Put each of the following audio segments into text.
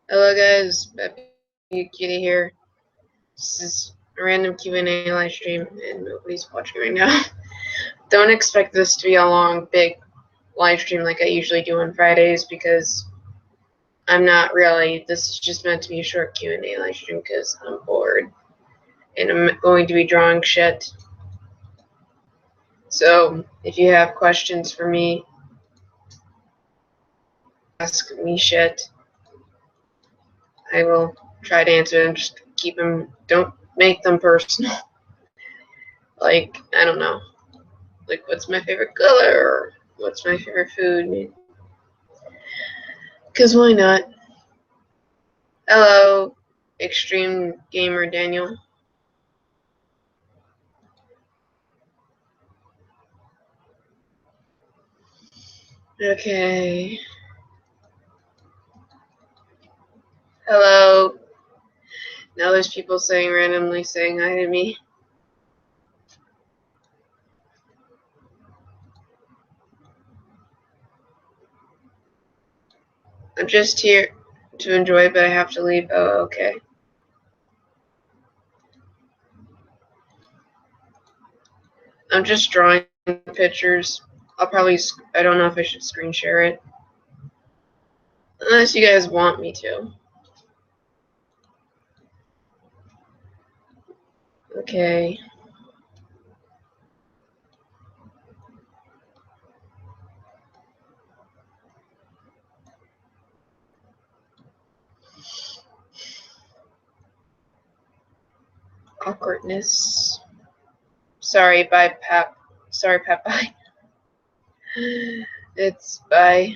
Hello guys, Kitty here. This is a random Q&A live stream and nobody's watching right now. Don't expect this to be a long, big live stream like I usually do on Fridays because I'm not really. This is just meant to be a short Q&A live stream because I'm bored and I'm going to be drawing shit. So if you have questions for me, ask me shit. I will try to answer them. Just keep them. Don't make them personal. Like, I don't know. Like, what's my favorite color? Or what's my favorite food? Because why not? Hello, Extreme Gamer Daniel. Okay. Hello. Now there's people randomly saying hi to me. I'm just here to enjoy, but I have to leave. Oh, okay. I'm just drawing pictures. I don't know if I should screen share it. Unless you guys want me to. Okay. Awkwardness. Sorry, bye, Pap. Sorry, Pap, bye. It's bye.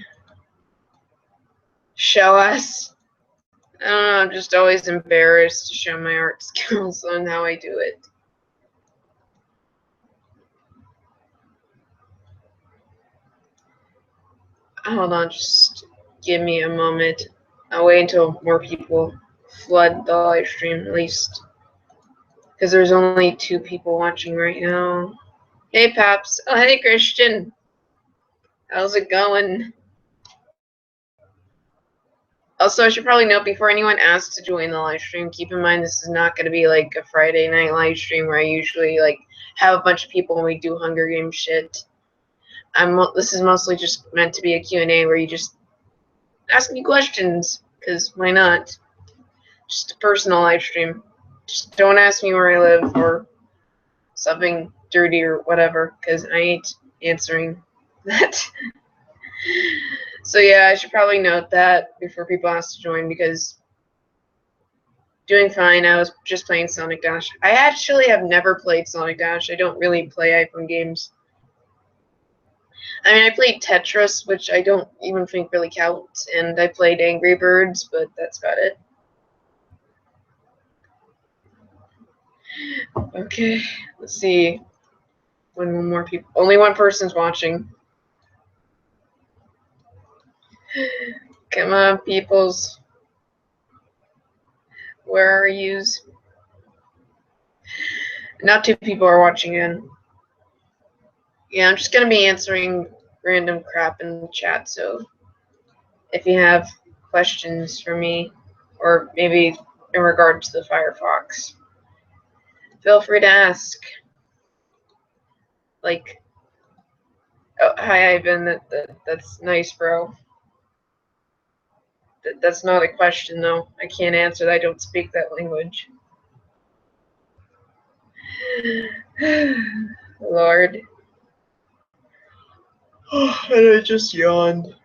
Show us. I don't know, I'm just always embarrassed to show my art skills on how I do it. Hold on, just give me a moment. I'll wait until more people flood the live stream, at least. Because there's only 2 people watching right now. Hey, Paps. Oh, hey, Christian. How's it going? Also, I should probably note before anyone asks to join the live stream, keep in mind this is not going to be like a Friday night live stream where I usually like have a bunch of people and we do Hunger Games shit. This is mostly just meant to be a Q&A where you just ask me questions, because why not? Just a personal live stream. Just don't ask me where I live or something dirty or whatever, because I ain't answering that. So yeah, I should probably note that before people ask to join, because doing fine. I was just playing Sonic Dash. I actually have never played Sonic Dash. I don't really play iPhone games. I mean, I played Tetris, which I don't even think really counts, and I played Angry Birds, but that's about it. Okay, let's see. One more people. Only one person's watching. Come on, peoples. Where are yous? Not 2 people are watching in. Yeah, I'm just gonna be answering random crap in the chat, so if you have questions for me, or maybe in regard to the Firefox, feel free to ask. Like, oh, hi, Ivan. That's nice, bro. That's not a question, though. I can't answer that. I don't speak that language. Lord. And I just yawned.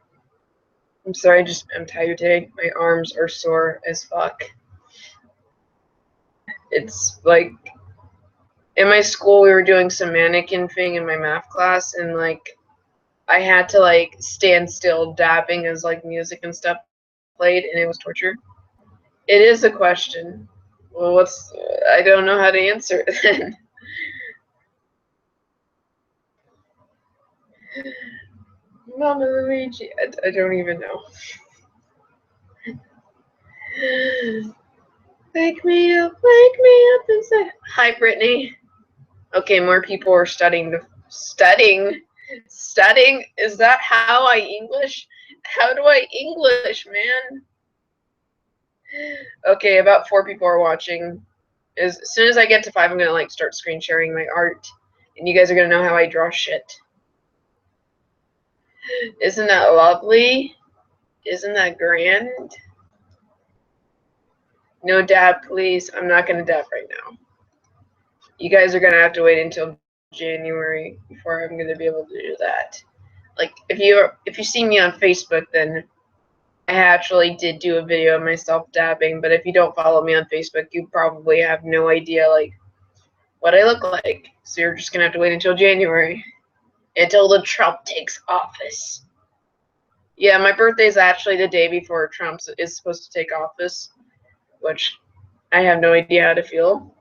I'm sorry, I'm tired today. My arms are sore as fuck. It's like, in my school, we were doing some mannequin thing in my math class, and like, I had to like stand still dabbing as like music and stuff played, and it was torture. It is a question. Well, I don't know how to answer it then. Mama Luigi, I don't even know. Wake me up and say hi, Brittany. Okay, more people are studying. Studying? Is that how I English? How do I English, man? Okay, about 4 people are watching. As soon as I get to 5, I'm gonna like start screen sharing my art, and you guys are gonna know how I draw shit. Isn't that lovely? Isn't that grand? No dab, please. I'm not gonna dab right now. You guys are gonna have to wait until January before I'm gonna be able to do that. Like if you see me on Facebook, then I actually did do a video of myself dabbing. But if you don't follow me on Facebook, you probably have no idea like what I look like. So you're just gonna have to wait until January, until the Trump takes office. Yeah, my birthday is actually the day before Trump is supposed to take office, which I have no idea how to feel.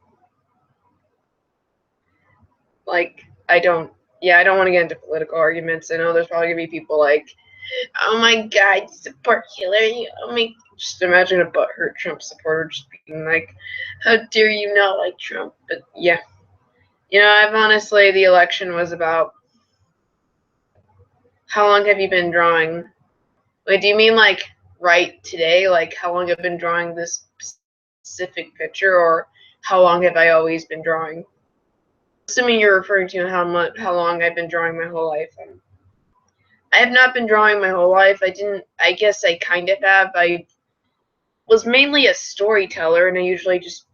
Like, I don't want to get into political arguments. I know there's probably going to be people like, oh my god, support Hillary. Oh my, just imagine a butthurt Trump supporter just being like, how dare you not like Trump? But yeah. I've honestly, the election was about, how long have you been drawing? Wait, do you mean like right today? Like how long have I been drawing this specific picture, or how long have I always been drawing? Assuming you're referring to how long I've been drawing my whole life. I have not been drawing my whole life. I guess I kind of have. I was mainly a storyteller, and I usually just,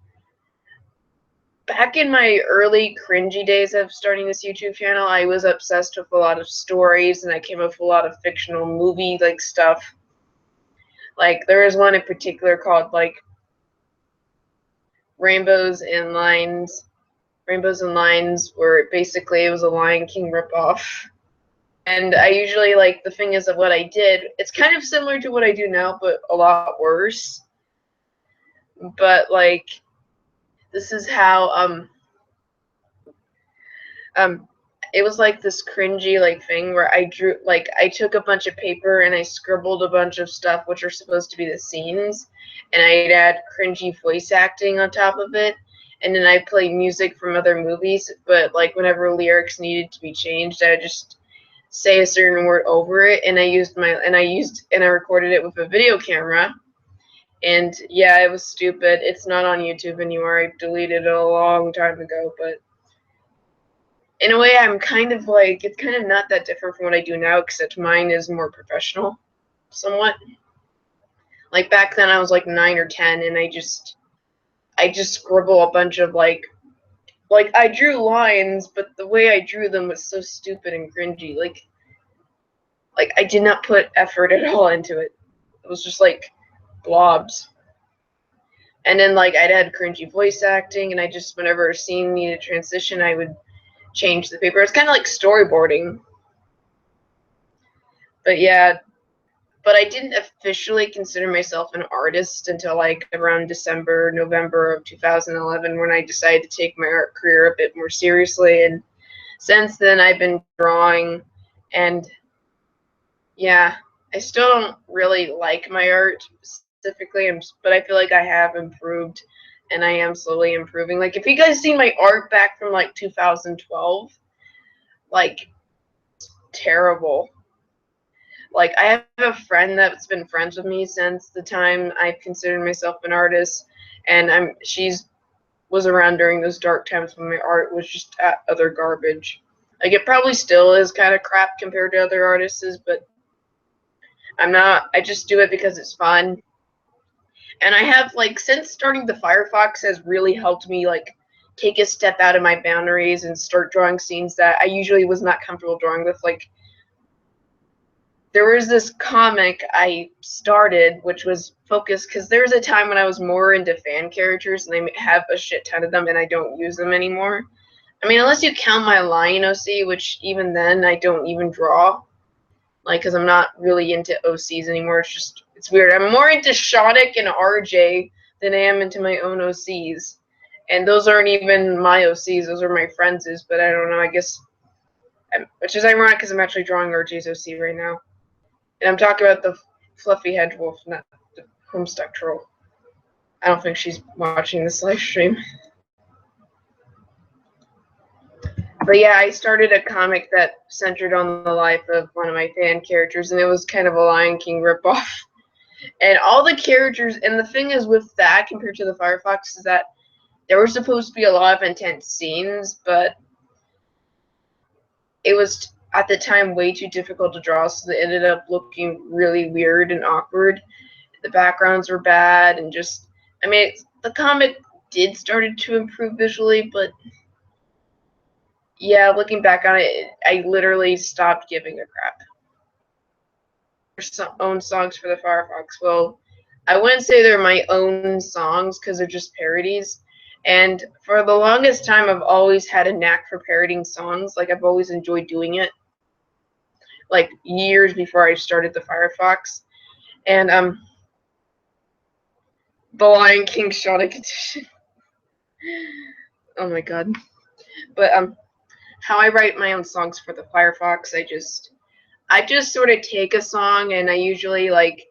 back in my early cringy days of starting this YouTube channel, I was obsessed with a lot of stories, and I came up with a lot of fictional movie like stuff. Like there was one in particular called like Rainbows and Lines. Rainbows and Lines, where basically it was a Lion King ripoff. And I usually, like, the thing is that what I did, it's kind of similar to what I do now, but a lot worse. But, like, this is how, it was like this cringy, like, thing where I drew, like, I took a bunch of paper and I scribbled a bunch of stuff, which are supposed to be the scenes, and I'd add cringy voice acting on top of it. And then I play music from other movies, but, like, whenever lyrics needed to be changed, I would just say a certain word over it, and I recorded it with a video camera. And yeah, it was stupid. It's not on YouTube anymore. I deleted it a long time ago, but in a way I'm kind of like, it's kind of not that different from what I do now, except mine is more professional somewhat. Like back then I was like 9 or 10, and I just scribble a bunch of like I drew lines, but the way I drew them was so stupid and cringy. Like I did not put effort at all into it. It was just like blobs. And then like I'd add cringy voice acting, and I just, whenever a scene needed transition, I would change the paper. It's kind of like storyboarding. But yeah, but I didn't officially consider myself an artist until like around December, November of 2011, when I decided to take my art career a bit more seriously. And since then I've been drawing, and yeah, I still don't really like my art specifically, but I feel like I have improved, and I am slowly improving. Like, if you guys seen my art back from like 2012, like, terrible. Like, I have a friend that's been friends with me since the time I've considered myself an artist, and she's was around during those dark times when my art was just utter garbage. Like, it probably still is kind of crap compared to other artists, but I just do it because it's fun. And I have, like, since starting the Firefox has really helped me, like, take a step out of my boundaries and start drawing scenes that I usually was not comfortable drawing with. Like, there was this comic I started, which was focused, because there was a time when I was more into fan characters, and I have a shit ton of them, and I don't use them anymore. I mean, unless you count my Lion OC, which even then I don't even draw. Like, because I'm not really into OCs anymore. It's weird. I'm more into Shoddick and RJ than I am into my own OCs. And those aren't even my OCs. Those are my friends', but I don't know. I guess, which is ironic because I'm actually drawing RJ's OC right now. And I'm talking about the fluffy hedge wolf, not the Homestuck troll. I don't think she's watching this live stream. But yeah, I started a comic that centered on the life of one of my fan characters, and it was kind of a Lion King ripoff. And all the characters, and the thing is with that compared to the Firefox is that there were supposed to be a lot of intense scenes, but it was at the time way too difficult to draw, so they ended up looking really weird and awkward. The backgrounds were bad, and just, I mean, the comic did started to improve visually, but yeah, looking back on it, I literally stopped giving a crap. Own songs for the Firefox. Well, I wouldn't say they're my own songs because they're just parodies. And for the longest time, I've always had a knack for parodying songs. Like, I've always enjoyed doing it. Like, years before I started the Firefox. And, The Lion King Shauna Edition. Oh my god. But, how I write my own songs for the Firefox, I just sort of take a song and I usually, like,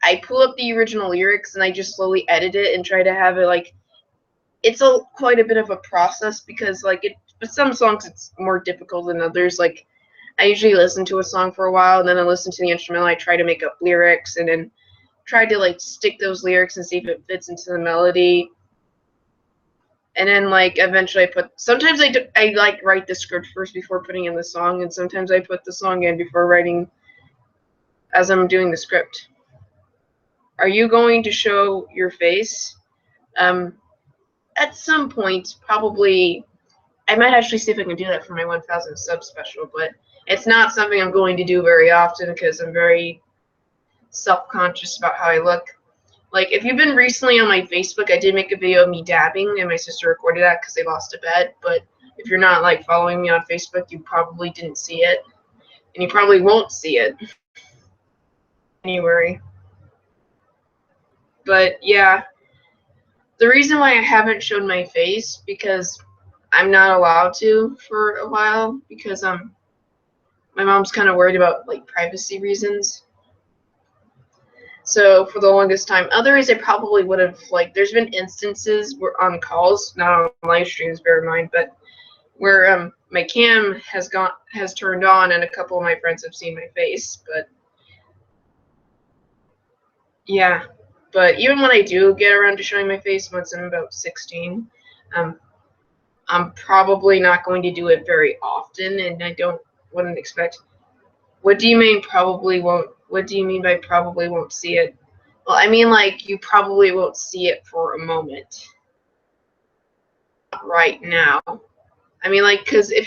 I pull up the original lyrics and I just slowly edit it and try to have it, like, it's quite a bit of a process because, like, with some songs it's more difficult than others. Like, I usually listen to a song for a while and then I listen to the instrumental. I try to make up lyrics and then try to, like, stick those lyrics and see if it fits into the melody. And then, like, eventually sometimes I like write the script first before putting in the song, and sometimes I put the song in before writing as I'm doing the script. Are you going to show your face? At some point, probably. I might actually see if I can do that for my 1,000 sub special, but it's not something I'm going to do very often because I'm very self-conscious about how I look. Like, if you've been recently on my Facebook, I did make a video of me dabbing, and my sister recorded that because they lost a bet. But if you're not, like, following me on Facebook, you probably didn't see it, and you probably won't see it. Anyway. But yeah, the reason why I haven't shown my face because I'm not allowed to for a while because my mom's kind of worried about, like, privacy reasons. So for the longest time, otherwise I probably would have, like, there's been instances where on calls, not on live streams, bear in mind, but where my cam has turned on and a couple of my friends have seen my face. But yeah, but even when I do get around to showing my face once I'm about 16, I'm probably not going to do it very often, and wouldn't expect. What do you mean probably won't? What do you mean by probably won't see it? Well, I mean, like, you probably won't see it for a moment. Right now. I mean, like, because if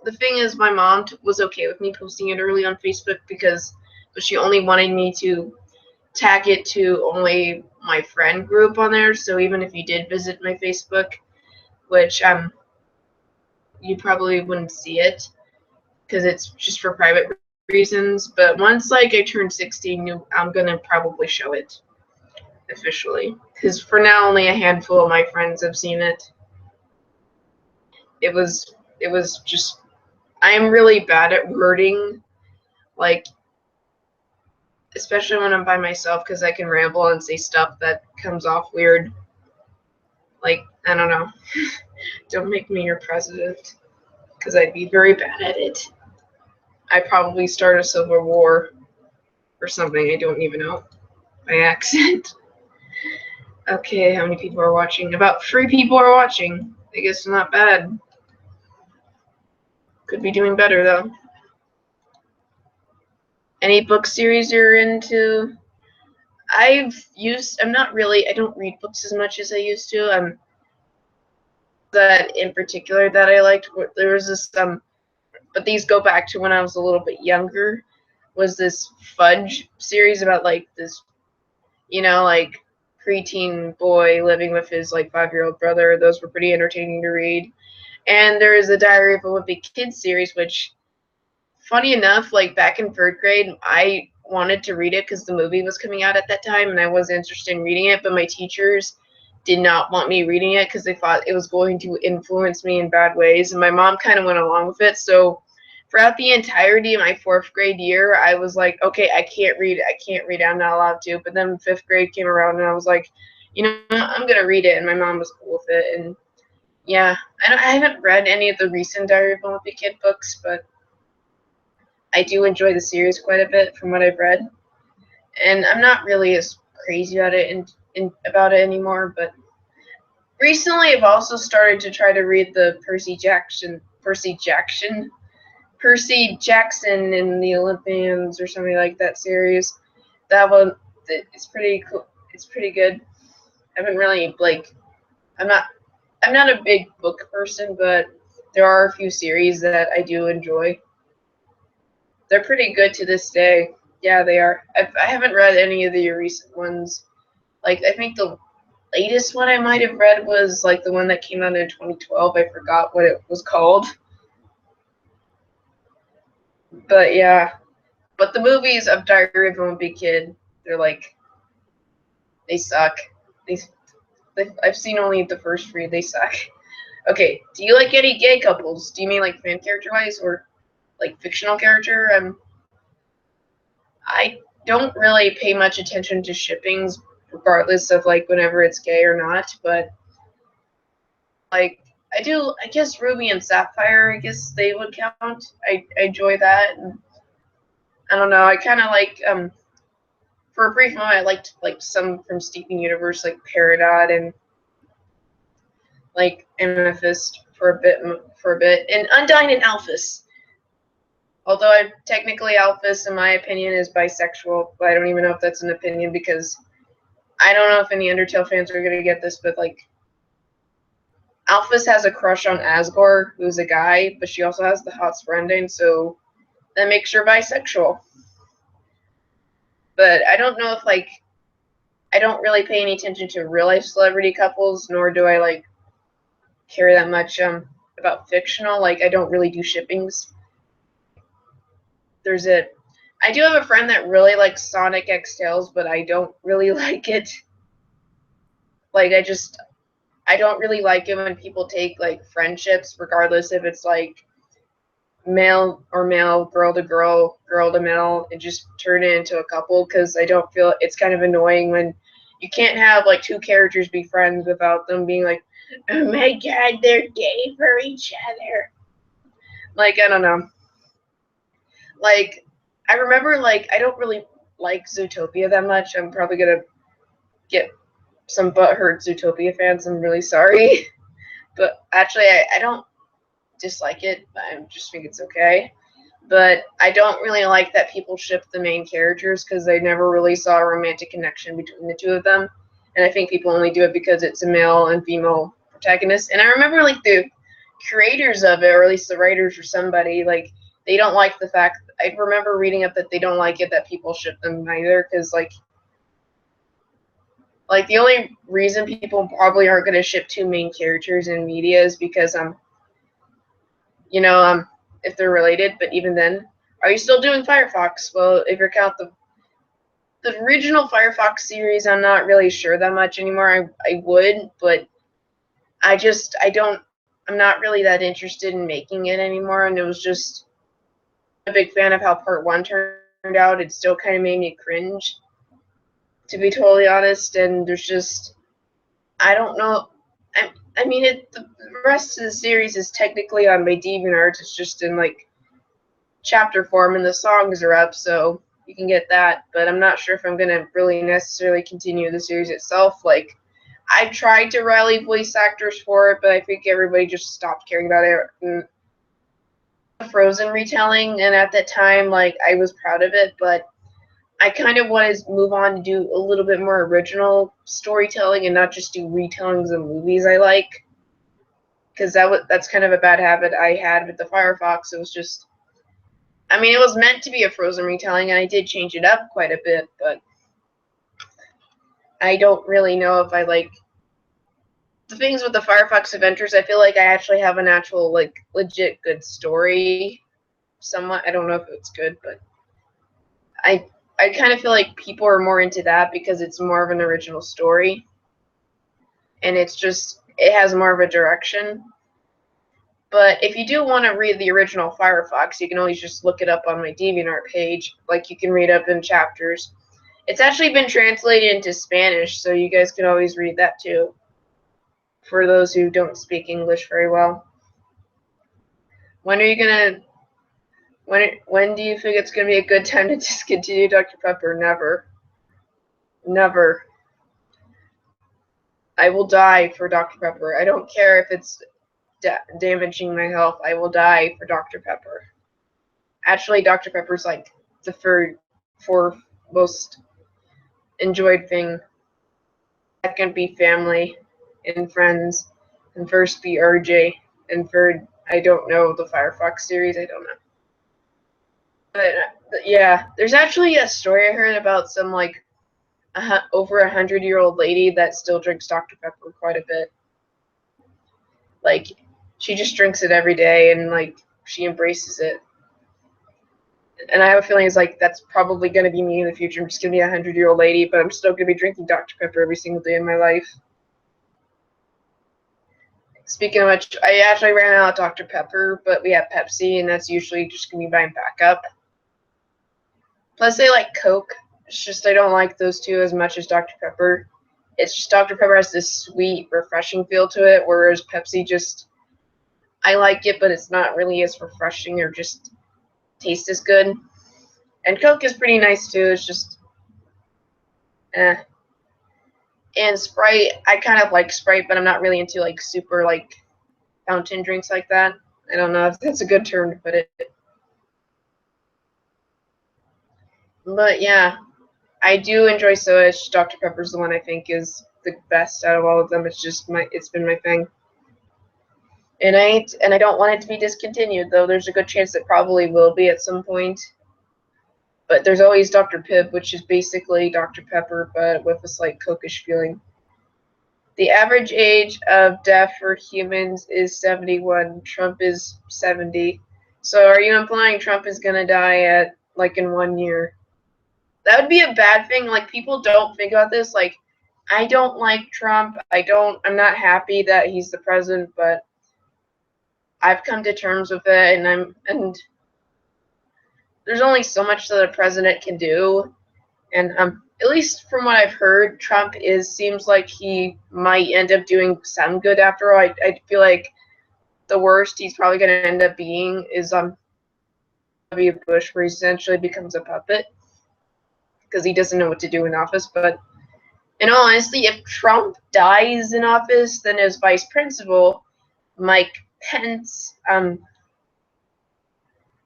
the thing is, my mom was okay with me posting it early on Facebook but she only wanted me to tag it to only my friend group on there. So even if you did visit my Facebook, which you probably wouldn't see it because it's just for private reasons. But once, like, I turn 16, I'm gonna probably show it officially because for now only a handful of my friends have seen it. It was just, I am really bad at wording, like, especially when I'm by myself because I can ramble and say stuff that comes off weird. Like, I don't know. Don't make me your president because I'd be very bad at it. I'd probably start a civil war or something. I don't even know by accident. Okay, how many people are watching? About 3 people are watching. I guess not bad. Could be doing better though. Any book series you're into? I don't read books as much as I used to. That in particular that I liked, there was this, but these go back to when I was a little bit younger, was this Fudge series about, like, this, like, preteen boy living with his, like, 5-year-old brother. Those were pretty entertaining to read. And there is a Diary of a Wimpy Kid series, which, funny enough, like, back in 3rd grade, I wanted to read it because the movie was coming out at that time, and I was interested in reading it, but my teachers did not want me reading it because they thought it was going to influence me in bad ways, and my mom kind of went along with it. So throughout the entirety of my 4th grade year, I was like, okay, I can't read it, I'm not allowed to. But then 5th grade came around, and I was like, I'm going to read it, and my mom was cool with it. And yeah, I haven't read any of the recent Diary of a Wimpy Kid books, but I do enjoy the series quite a bit from what I've read. and I'm not really as crazy about it about it anymore. But recently, I've also started to try to read the Percy Jackson in the Olympians or something like that series. That one, it's pretty cool. It's pretty good. I haven't really I'm not I'm not a big book person, but there are a few series that I do enjoy. They're pretty good to this day. Yeah, they are. I haven't read any of the recent ones. Like, I think the latest one I might have read was like the one that came out in 2012. I forgot what it was called. But yeah. But the movies of Diary of a Wimpy Kid, they're like, they suck. They, I've seen only the first three. They suck. Okay, do you like any gay couples? Do you mean like fan character wise or like fictional character? I don't really pay much attention to shippings, regardless of like whenever it's gay or not. But like I do, I guess Ruby and Sapphire, I guess they would count. I enjoy that. And I don't know. I kind of like for a brief moment I liked like some from Steven Universe, like Peridot and like Amethyst for a bit, and Undyne and Alphys. Although I technically Alphys, in my opinion, is bisexual, but I don't even know if that's an opinion because I don't know if any Undertale fans are gonna get this, but like Alphys has a crush on Asgore, who's a guy, but she also has the hot Sprendane, so that makes her bisexual. But I don't know if like I don't really pay any attention to real life celebrity couples, nor do I like care that much about fictional. Like I don't really do shippings. There's it. I do have a friend that really likes Sonic X Tails, but I don't really like it. Like I don't really like it when people take like friendships, regardless if it's like male or male, girl to girl, girl to male, and just turn it into a couple. Because I don't feel it's kind of annoying when you can't have like two characters be friends without them being like, oh my god, they're gay for each other. Like I don't know. Like I remember like I don't really like Zootopia that much. I'm probably gonna get some butthurt Zootopia fans. I'm really sorry. But actually I don't dislike it. I just think it's okay. But I don't really like that people ship the main characters because I never really saw a romantic connection between the two of them. And I think people only do it because it's a male and female protagonist. And I remember like the creators of it, or at least the writers or somebody, like they don't like the fact. I remember reading up that they don't like it that people ship them either because like the only reason people probably aren't going to ship two main characters in media is because you know if they're related. But even then, are you still doing Firefox? Well, if you count the original Firefox series, I'm not really sure that much anymore. I would, but I don't. I'm not really that interested in making it anymore. And it was just a big fan of how part one turned out. It still kind of made me cringe, to be totally honest. And there's just I don't know. I mean, the rest of the series is technically on my DeviantArt. It's just in like chapter form, and the songs are up, so you can get that. But I'm not sure if I'm gonna really necessarily continue the series itself. Like, I've tried to rally voice actors for it, but I think everybody just stopped caring about it. And Frozen retelling, and at that time, like I was proud of it, but I kind of want to move on to do a little bit more original storytelling and not just do retellings of movies I like. Because that's kind of a bad habit I had with the Firefox. It was just, I mean, it was meant to be a Frozen retelling, and I did change it up quite a bit, but I don't really know if I like the things with the Firefox Adventures. I feel like I actually have an actual, like, legit good story. Somewhat. I don't know if it's good, but I I kind of feel like people are more into that because it's more of an original story, and it has more of a direction. But if you do want to read the original Firefox, you can always just look it up on my DeviantArt page. Like, you can read up in chapters. It's actually been translated into Spanish, so you guys can always read that too, for those who don't speak English very well. When are you gonna? When do you think it's gonna be a good time to discontinue Dr. Pepper? Never. Never. I will die for Dr. Pepper. I don't care if it's damaging my health. I will die for Dr. Pepper. Actually, Dr. Pepper's like the fourth most enjoyed thing. Second be family and friends, and first be RJ, and third, I don't know, the Firefox series. I don't know. But yeah, there's actually a story I heard about some like over 100-year-old lady that still drinks Dr. Pepper quite a bit. Like, she just drinks it every day, and like she embraces it. And I have a feeling it's like that's probably going to be me in the future. I'm just going to be a 100-year-old lady, but I'm still going to be drinking Dr. Pepper every single day of my life. Speaking of which, I actually ran out of Dr. Pepper, but we have Pepsi, and that's usually just going to be buying backup. Plus, I like Coke. It's just I don't like those two as much as Dr. Pepper. It's just Dr. Pepper has this sweet, refreshing feel to it, whereas Pepsi just, I like it, but it's not really as refreshing or just tastes as good. And Coke is pretty nice too. It's just, eh. And Sprite, I kind of like Sprite, but I'm not really into like super like fountain drinks like that. I don't know if that's a good term to put it. But yeah, I do enjoy soda. Dr. Pepper's the one I think is the best out of all of them. It's been my thing. And I don't want it to be discontinued, though there's a good chance it probably will be at some point. But there's always Dr. Pibb, which is basically Dr. Pepper, but with a slight Coke-ish feeling. The average age of death for humans is 71. Trump is 70. So are you implying Trump is going to die at, like, in 1 year? That would be a bad thing. Like, people don't think about this. Like, I don't like Trump. I'm not happy that he's the president, but I've come to terms with it, and there's only so much that a president can do. And at least from what I've heard, Trump seems like he might end up doing some good after all. I feel like the worst he's probably going to end up being is W. Bush, where he essentially becomes a puppet because he doesn't know what to do in office. But in all honesty, if Trump dies in office, then his vice principal, Mike Pence,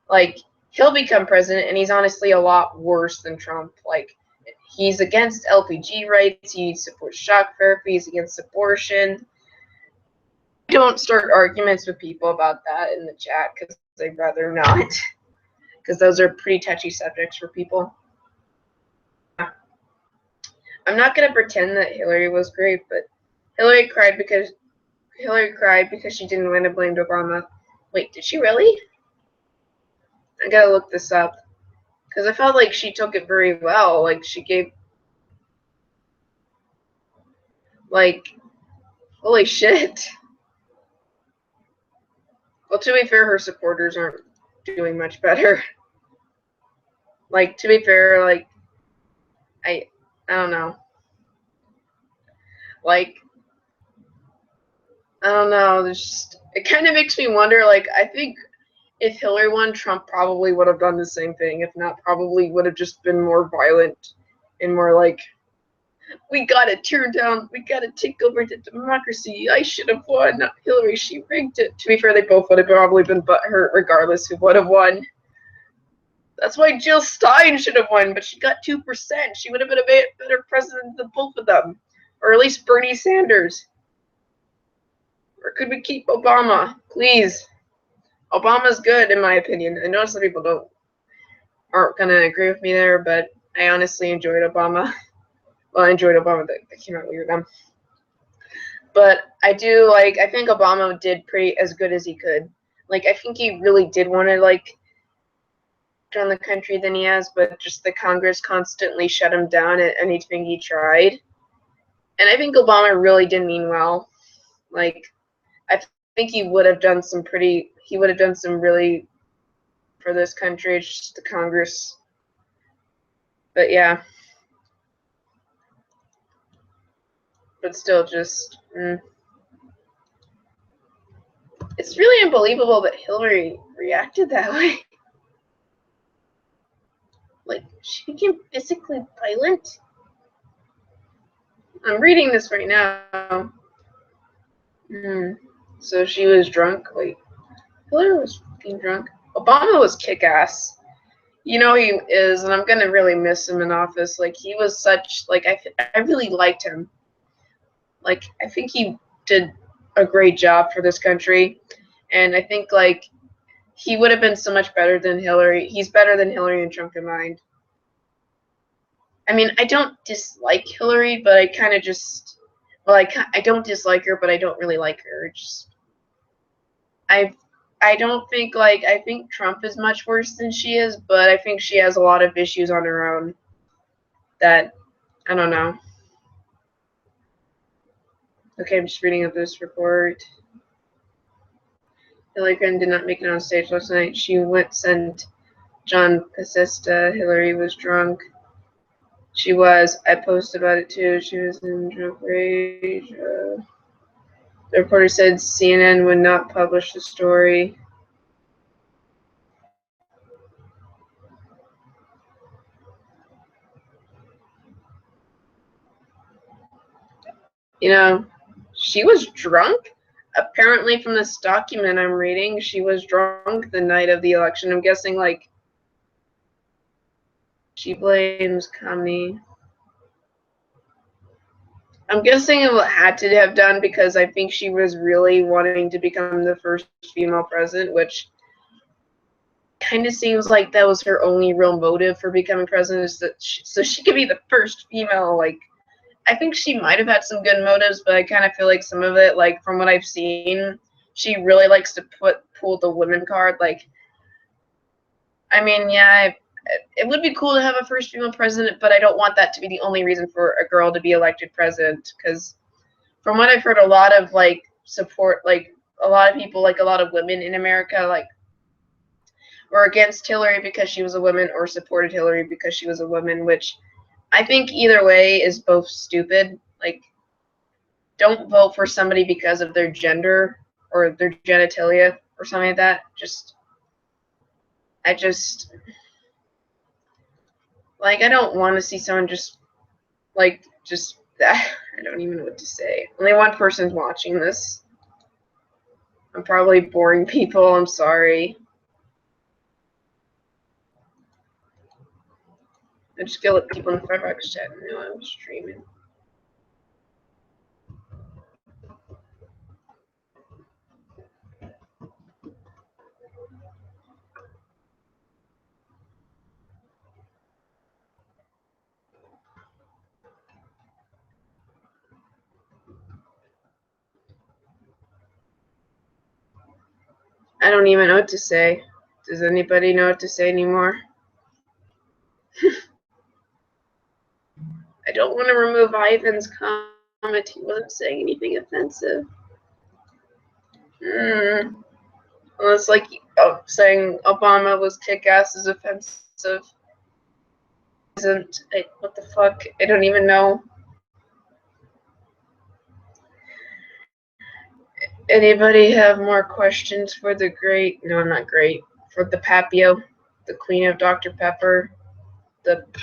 like, he'll become president, and he's honestly a lot worse than Trump. Like, he's against LPG rights, he supports shock therapy, he's against abortion. Don't start arguments with people about that in the chat, because I'd rather not, because those are pretty touchy subjects for people. I'm not going to pretend that Hillary was great, but Hillary cried because she didn't win and blamed Obama. Wait, did she really? I gotta look this up. Because I felt like she took it very well. Like, she gave, like, holy shit. Well, to be fair, her supporters aren't doing much better. Like, to be fair, like, I don't know. Like, I don't know. It kind of makes me wonder, like, I think if Hillary won, Trump probably would have done the same thing. If not, probably would have just been more violent and more like, we gotta tear down, we gotta take over the democracy. I should have won, not Hillary, she rigged it. To be fair, they both would have probably been butthurt regardless who would have won. That's why Jill Stein should have won, but she got 2%. She would have been a better president than both of them. Or at least Bernie Sanders. Or could we keep Obama? Please. Obama's good, in my opinion. I know some people aren't going to agree with me there, but I honestly enjoyed Obama. Well, I enjoyed Obama. That came out weird. But I think Obama did pretty as good as he could. Like, I think he really did want to, like, on the country than he has, but just the Congress constantly shut him down at anything he tried. And I think Obama really did mean well. Like, I think he would have done some really for this country. It's just the Congress. But yeah. But still just, it's really unbelievable that Hillary reacted that way. Like, she became physically violent. I'm reading this right now. So she was drunk. Wait, Hillary was fucking drunk. Obama was kick-ass. You know he is, and I'm gonna really miss him in office. Like, he was such, like, I really liked him. Like, I think he did a great job for this country, and I think, like, he would have been so much better than Hillary. He's better than Hillary and Trump combined. I mean, I don't dislike Hillary, but I kind of just, well, I don't dislike her, but I don't really like her. Just, I don't think, like, I think Trump is much worse than she is, but I think she has a lot of issues on her own that, I don't know. Okay, I'm just reading up this report. Hillary Clinton did not make it on stage last night. She sent John Pasista. Hillary was drunk. She was. I posted about it too. She was in drunk rage. The reporter said CNN would not publish the story. You know, she was drunk. Apparently, from this document I'm reading, she was drunk the night of the election. I'm guessing, like, she blames Comey. I'm guessing it had to have done because I think she was really wanting to become the first female president, which kind of seems like that was her only real motive for becoming president, is that so she could be the first female. Like, I think she might have had some good motives, but I kind of feel like some of it, like, from what I've seen, she really likes to pull the women card. Like, I mean, yeah, it would be cool to have a first female president, but I don't want that to be the only reason for a girl to be elected president, because from what I've heard, a lot of, like, support, like, a lot of people, like, a lot of women in America, like, were against Hillary because she was a woman or supported Hillary because she was a woman, which I think either way is both stupid. Like, don't vote for somebody because of their gender or their genitalia or something like that. Like, I don't want to see someone just I don't even know what to say. Only one person's watching this. I'm probably boring people. I'm sorry. I just gotta let people in the Firefox chat know I'm streaming. I don't even know what to say. Does anybody know what to say anymore? I don't want to remove Ivan's comment. He wasn't saying anything offensive. Unless, like, saying Obama was kick-ass is offensive. What the fuck? I don't even know. Anybody have more questions for the great? No, not great. For the Papio, the queen of Dr. Pepper,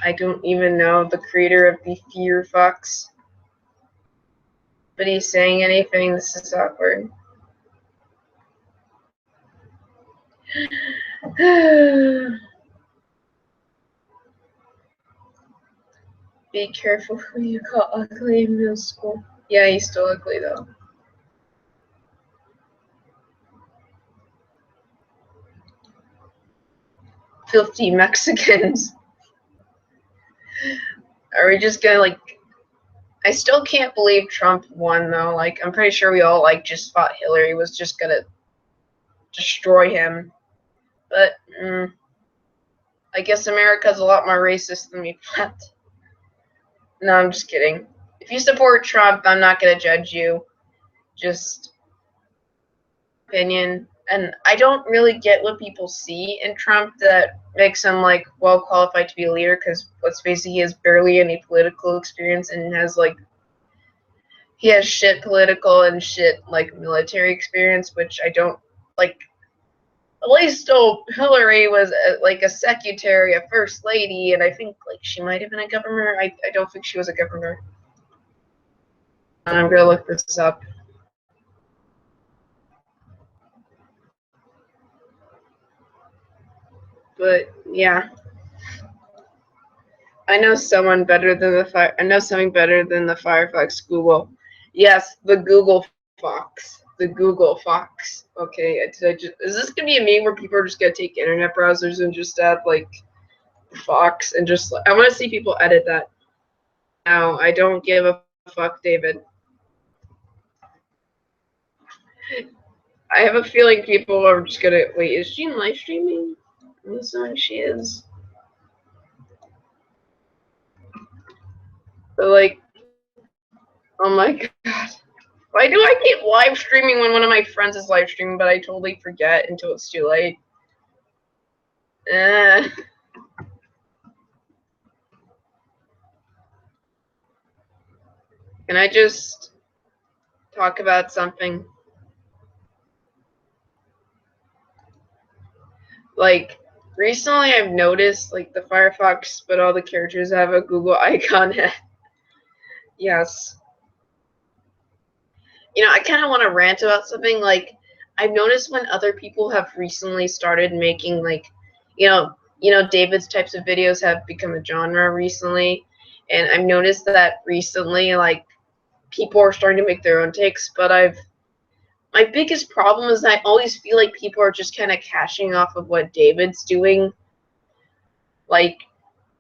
I don't even know, the creator of the Fear Fox. But he's saying anything. This is awkward. Be careful who you call ugly in middle school. Yeah, he's still ugly though. Filthy Mexicans. Are we just gonna, like, I still can't believe Trump won though. Like, I'm pretty sure we all, like, just thought Hillary was just gonna destroy him. But I guess America's a lot more racist than we thought. No, I'm just kidding. If you support Trump, I'm not gonna judge you. Just opinion. And I don't really get what people see in Trump that makes him, like, well qualified to be a leader, because let's face it, he has barely any political experience and he has shit political and shit, like, military experience, which I don't like. At least Hillary was like a secretary, a first lady, and I think, like, she might have been a governor. I don't think she was a governor. I'm gonna look this up. But yeah, I know someone better than the I know something better than the Firefox Google. Yes, the Google Fox. The Google Fox. Okay, is this gonna be a meme where people are just gonna take internet browsers and just add like Fox and just? I want to see people edit that. No, I don't give a fuck, David. I have a feeling people are just gonna wait. Is she live streaming? I'm assuming she is. But like, oh my god. Why do I keep live streaming when one of my friends is live streaming, but I totally forget until it's too late? Can I just talk about something? Like, recently I've noticed, like, the Firefox, but all the characters have a Google icon. Yes. You know, I kind of want to rant about something. Like, I've noticed when other people have recently started making, like, David's types of videos have become a genre recently, and I've noticed that recently, like, people are starting to make their own takes. But my biggest problem is I always feel like people are just kind of cashing off of what David's doing. Like,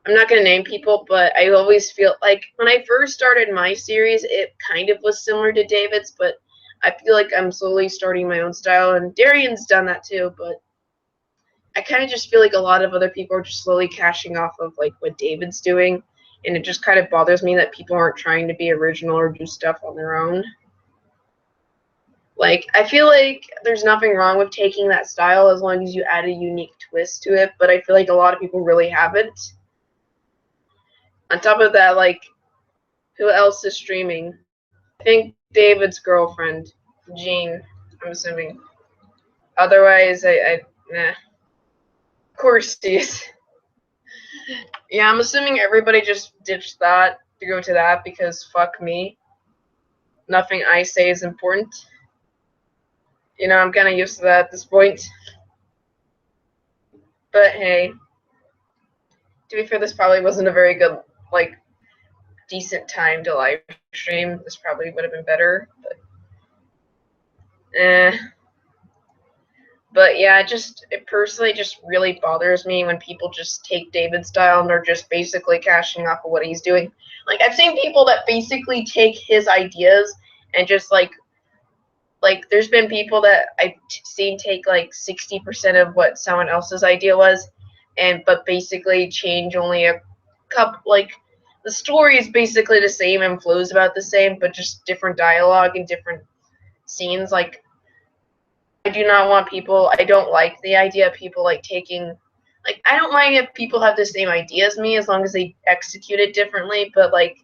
I'm not gonna name people, but I always feel like when I first started my series, it kind of was similar to David's, but I feel like I'm slowly starting my own style, and Darian's done that too, but I kind of just feel like a lot of other people are just slowly cashing off of like what David's doing, and it just kind of bothers me that people aren't trying to be original or do stuff on their own. Like, I feel like there's nothing wrong with taking that style as long as you add a unique twist to it, but I feel like a lot of people really haven't. On top of that, like, who else is streaming? I think David's girlfriend, Jean, I'm assuming. Otherwise, nah. Of course she is. Yeah, I'm assuming everybody just ditched that to go to that because fuck me. Nothing I say is important. You know, I'm kind of used to that at this point. But hey, to be fair, this probably wasn't a very good, like, decent time to live stream. This probably would have been better, but But yeah, it personally just really bothers me when people just take David's style and they're just basically cashing off of what he's doing. Like, I've seen people that basically take his ideas and just like there's been people that I've seen take like 60% of what someone else's idea was, but basically change only a couple. Like, the story is basically the same and flows about the same, but just different dialogue and different scenes. Like, I do not want people. I don't like the idea of people like taking. Like, I don't mind if people have the same idea as me as long as they execute it differently. But like,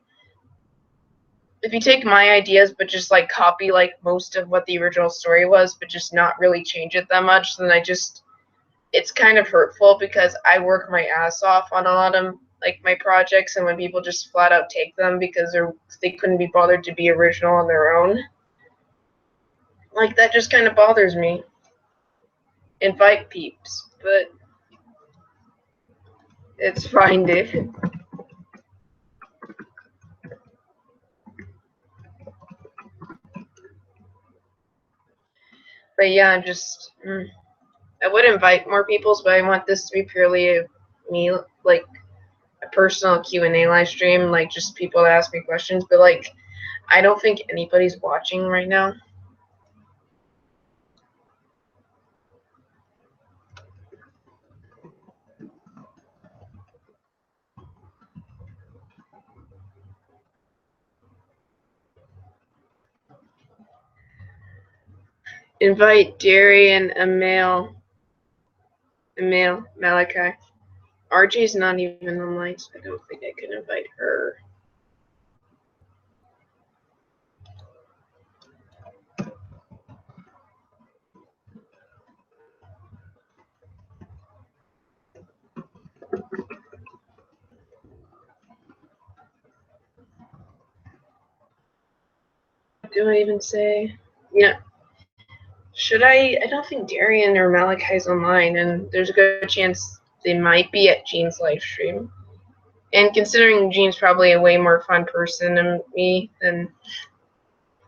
if you take my ideas but just like copy like most of what the original story was, but just not really change it that much, then it's kind of hurtful because I work my ass off on a lot of like my projects, and when people just flat out take them because they couldn't be bothered to be original on their own, like, that just kind of bothers me. Invite peeps, but it's fine, dude. But yeah, I would invite more peoples, but I want this to be purely me, like, a personal Q&A live stream, like, just people to ask me questions. But like, I don't think anybody's watching right now. Invite Darian, Emil, Malachi. RJ's not even online, so I don't think I can invite her. do I even say? Yeah. Should I? I don't think Darian or Malachi's online, and there's a good chance they might be at Jean's live stream. And considering Jean's probably a way more fun person than me, then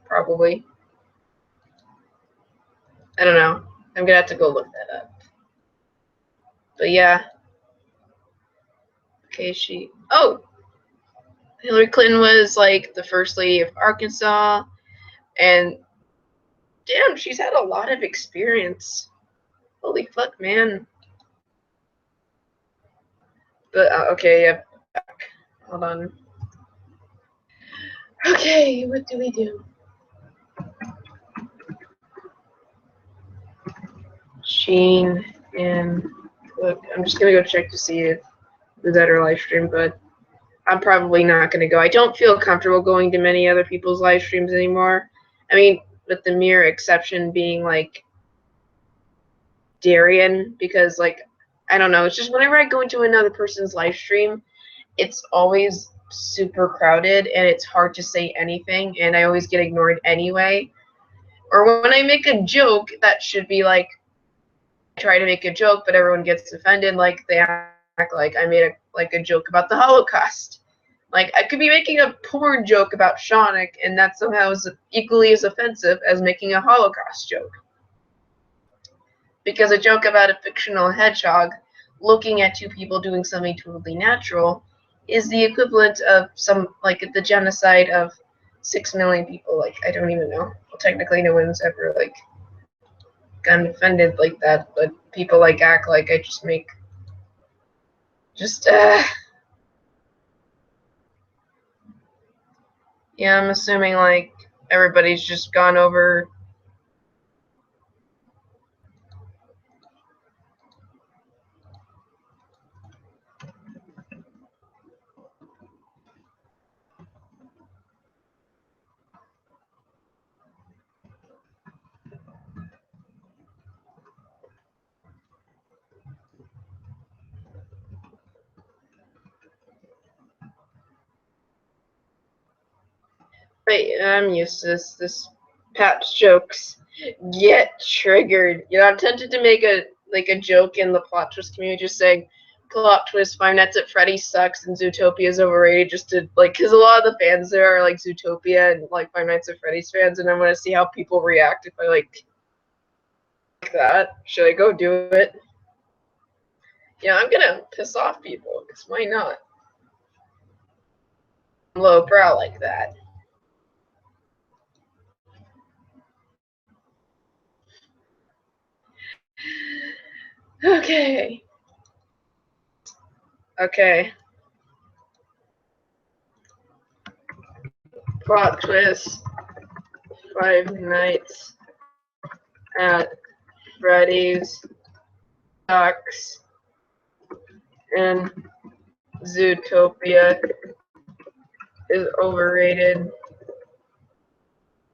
probably. I don't know. I'm gonna have to go look that up. But yeah. Okay, oh! Hillary Clinton was like the first lady of Arkansas, and damn, she's had a lot of experience. Holy fuck, man. But, okay, yeah. Hold on. Okay, what do we do? Shane and look, I'm just gonna go check to see if who's at her live stream, but I'm probably not gonna go. I don't feel comfortable going to many other people's live streams anymore. I mean, with the mere exception being like Darian, because like I don't know, it's just whenever I go into another person's live stream, it's always super crowded and it's hard to say anything, and I always get ignored anyway. Or when I make a joke that should be like, I try to make a joke, but everyone gets offended, like they act like I made a joke about the Holocaust. Like I could be making a porn joke about Shaunic, and that somehow is equally as offensive as making a Holocaust joke. Because a joke about a fictional hedgehog looking at two people doing something totally natural is the equivalent of the genocide of 6 million people. Like, I don't even know. Well, technically no one's ever, like, gotten offended like that, but people, like, act like I just make, yeah, I'm assuming, like, everybody's just gone over. Wait, I'm used to this Pat's jokes get triggered. You know, I'm tempted to make a joke in the plot twist community, just saying plot twist: Five Nights at Freddy's sucks and Zootopia is overrated. Just to because a lot of the fans there are like Zootopia and like Five Nights at Freddy's fans, and I want to see how people react if I like that. Should I go do it? Yeah, I'm gonna piss off people, because why not? Low brow like that. Okay. Okay. Plot twist. Five Nights at Freddy's sucks and Zootopia is overrated.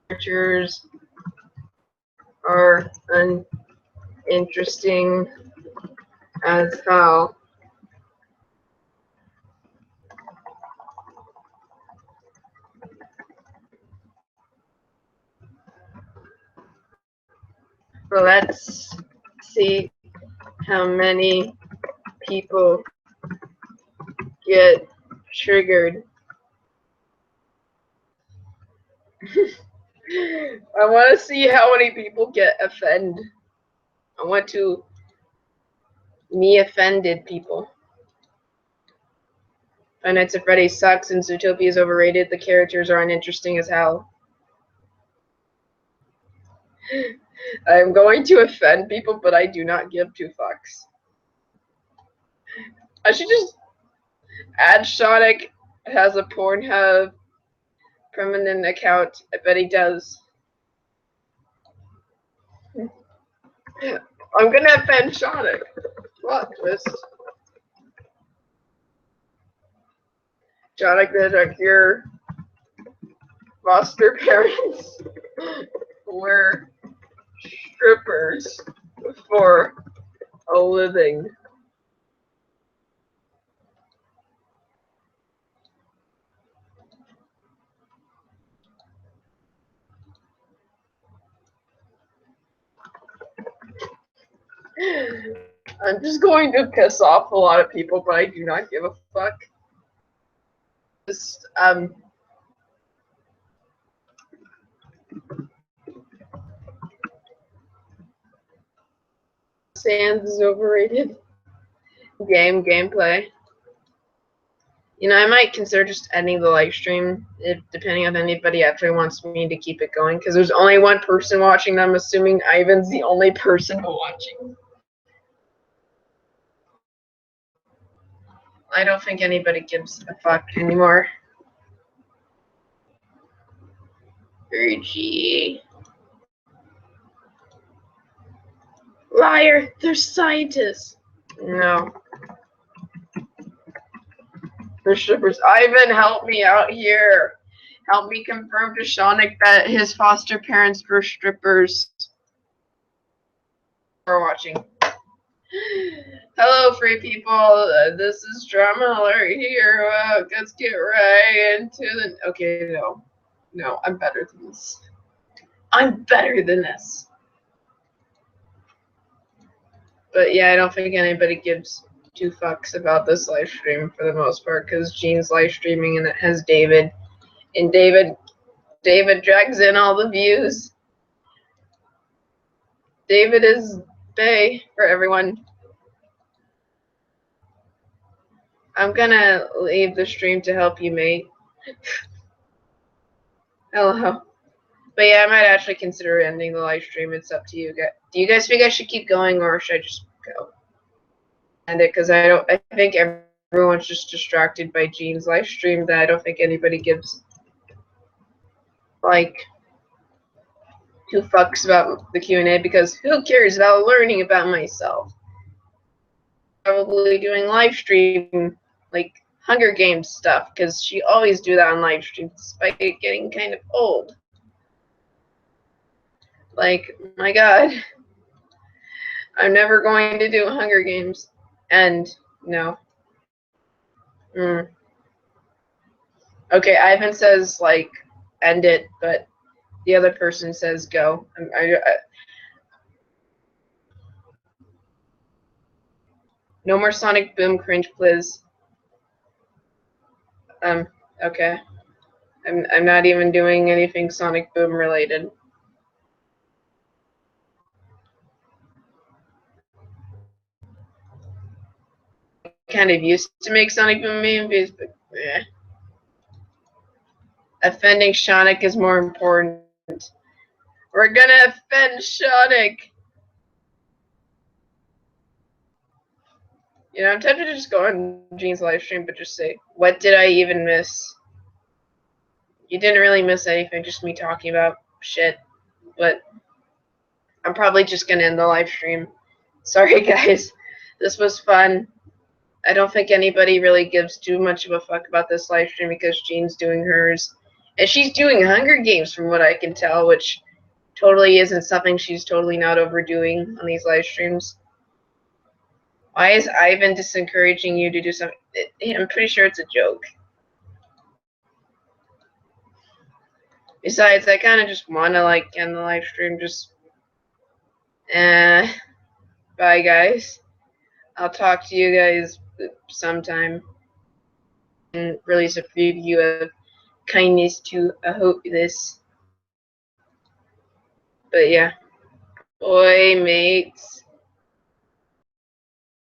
Characters are uninteresting as hell. So let's see how many people get triggered. I want to see how many people get offended. I want to me offended people. Five Nights at Freddy's sucks and Zootopia is overrated. The characters are uninteresting as hell. I'm going to offend people, but I do not give two fucks. I should just add Shaunic has a Pornhub permanent account. I bet he does. I'm gonna offend Shaunic. Plot twist. Shaunic, your foster parents were strippers for a living. I'm just going to piss off a lot of people, but I do not give a fuck. Just, Sands is overrated. Gameplay. You know, I might consider just ending the live stream, depending if anybody actually wants me to keep it going, because there's only one person watching, and I'm assuming Ivan's the only person watching. I don't think anybody gives a fuck anymore. Gee. Liar! They're scientists! No. They're strippers. Ivan, help me out here. Help me confirm to Shaunik that his foster parents were strippers. We're watching. Hello, free people. This is Drama Alert here. Let's get right into the. Okay, no. No, I'm better than this. I'm better than this. But yeah, I don't think anybody gives two fucks about this live stream for the most part, because Gene's live streaming and it has David. And David drags in all the views. David is bae for everyone. I'm gonna leave the stream to help you, mate. Hello. But yeah, I might actually consider ending the live stream. It's up to you guys. Do you guys think I should keep going, or should I just go? End it, because I think everyone's just distracted by Gene's live stream that I don't think anybody gives like two fucks about the Q&A, because who cares about learning about myself? Probably doing live stream like Hunger Games stuff, because she always do that on live stream despite it getting kind of old. Like, my god, I'm never going to do Hunger Games. And no. Okay, Ivan says like end it, but the other person says go. No more Sonic Boom cringe, please. Okay. I'm not even doing anything Sonic Boom related. Kind of used to make Sonic Boom memes, but yeah. Offending Sonic is more important. We're gonna offend Sonic. You know, I'm tempted to just go on Gene's live stream, but just say, what did I even miss? You didn't really miss anything, just me talking about shit. But I'm probably just gonna end the live stream. Sorry, guys. This was fun. I don't think anybody really gives too much of a fuck about this live stream because Gene's doing hers. And she's doing Hunger Games from what I can tell, which totally isn't something she's totally not overdoing on these live streams. Why is Ivan disencouraging you to do something? I'm pretty sure it's a joke. Besides, I kind of just want to like end the live stream. Just, bye guys. I'll talk to you guys sometime and release a preview of Kindness to I hope this. But yeah, boy mates.